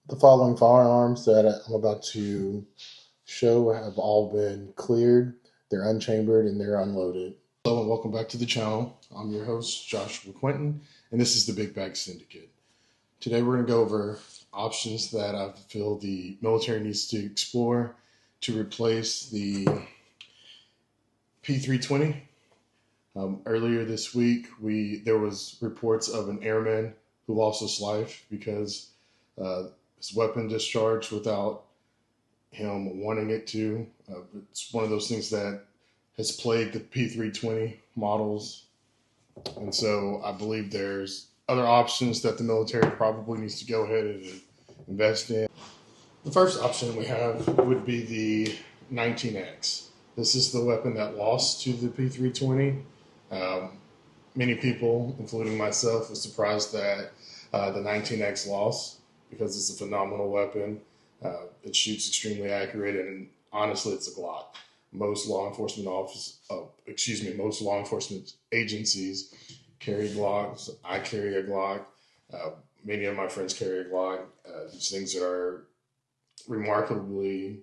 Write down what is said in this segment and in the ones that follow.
The following firearms that I'm about to show have all been cleared. They're unchambered and they're unloaded. Hello and welcome back to the channel. I'm your host, Joshua Quinton, and this is the Big Bag Syndicate. Today we're going to go over options that I feel the military needs to explore to replace the P320. Earlier this week, there was reports of an airman who lost his life because his weapon discharged without him wanting it to. It's one of those things that has plagued the P320 models. And so I believe there's other options that the military probably needs to go ahead and invest in. The first option we have would be the 19X. This is the weapon that lost to the P320. Many people, including myself, were surprised that the 19X lost because it's a phenomenal weapon. It shoots extremely accurate, and honestly, it's a Glock. Most law enforcement most law enforcement agencies carry Glocks. I carry a Glock. Many of my friends carry a Glock. These things are remarkably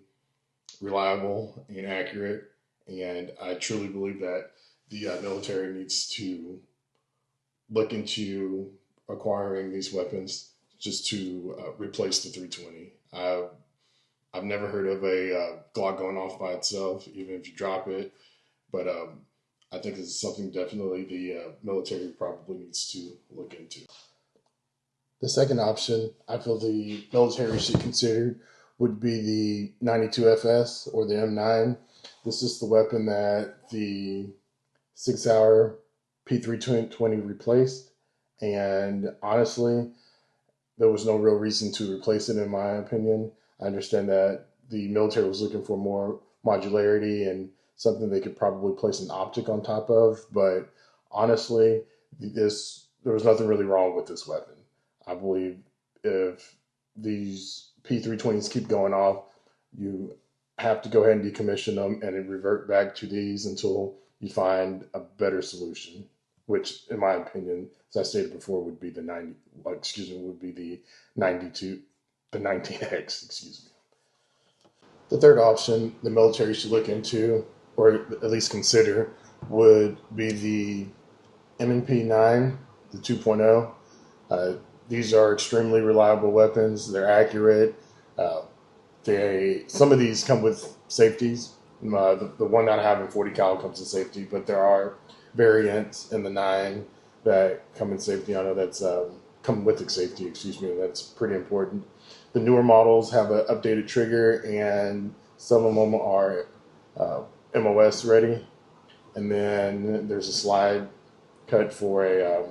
reliable and accurate, and I truly believe that the military needs to look into acquiring these weapons just to replace the 320. I've never heard of a Glock going off by itself, even if you drop it. But I think this is something definitely the military probably needs to look into. The second option I feel the military should consider would be the 92FS or the M9. This is the weapon that the Sig Sauer P320 replaced. And honestly, there was no real reason to replace it, in my opinion. I understand that the military was looking for more modularity and something they could probably place an optic on top of, but honestly, there was nothing really wrong with this weapon. I believe if these P320s keep going off, you have to go ahead and decommission them and revert back to these until you find a better solution, which, in my opinion, as I stated before, would be the 19X, excuse me. The third option the military should look into, or at least consider, would be the M&P9, the 2.0. These are extremely reliable weapons. They're accurate. Some of these come with safeties. The one that I have in 40 cal comes with safety, but there are variants in the 9 that come in safety. I know that's come with the safety, excuse me, and that's pretty important. The newer models have an updated trigger, and some of them are MOS ready. And then there's a slide cut for a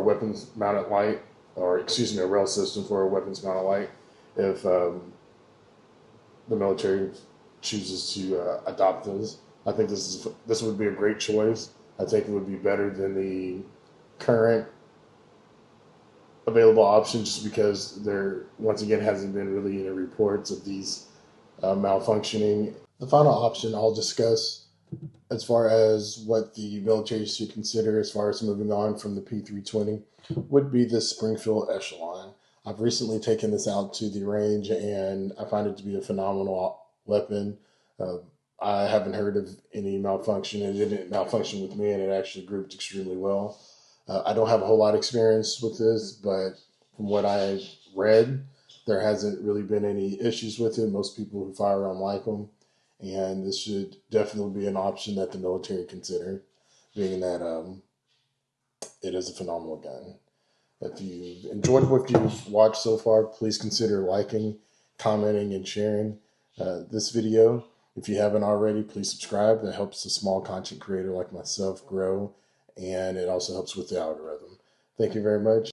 weapons mounted light, or excuse me, a rail system for a weapons mounted light. If the military chooses to adopt those, I think this would be a great choice. I think it would be better than the current available option, just because there, once again, hasn't been really any reports of these malfunctioning. The final option I'll discuss as far as what the military should consider as far as moving on from the P320 would be the Springfield Echelon. I've recently taken this out to the range, and I find it to be a phenomenal weapon. I haven't heard of any malfunction. It didn't malfunction with me, and it actually grouped extremely well. I don't have a whole lot of experience with this, but from what I read, there hasn't really been any issues with it. Most people who fire around like them, and this should definitely be an option that the military consider, being that it is a phenomenal gun. If you've enjoyed what you've watched so far, please consider liking, commenting, and sharing this video. If you haven't already, please subscribe. That helps a small content creator like myself grow, and it also helps with the algorithm. Thank you very much.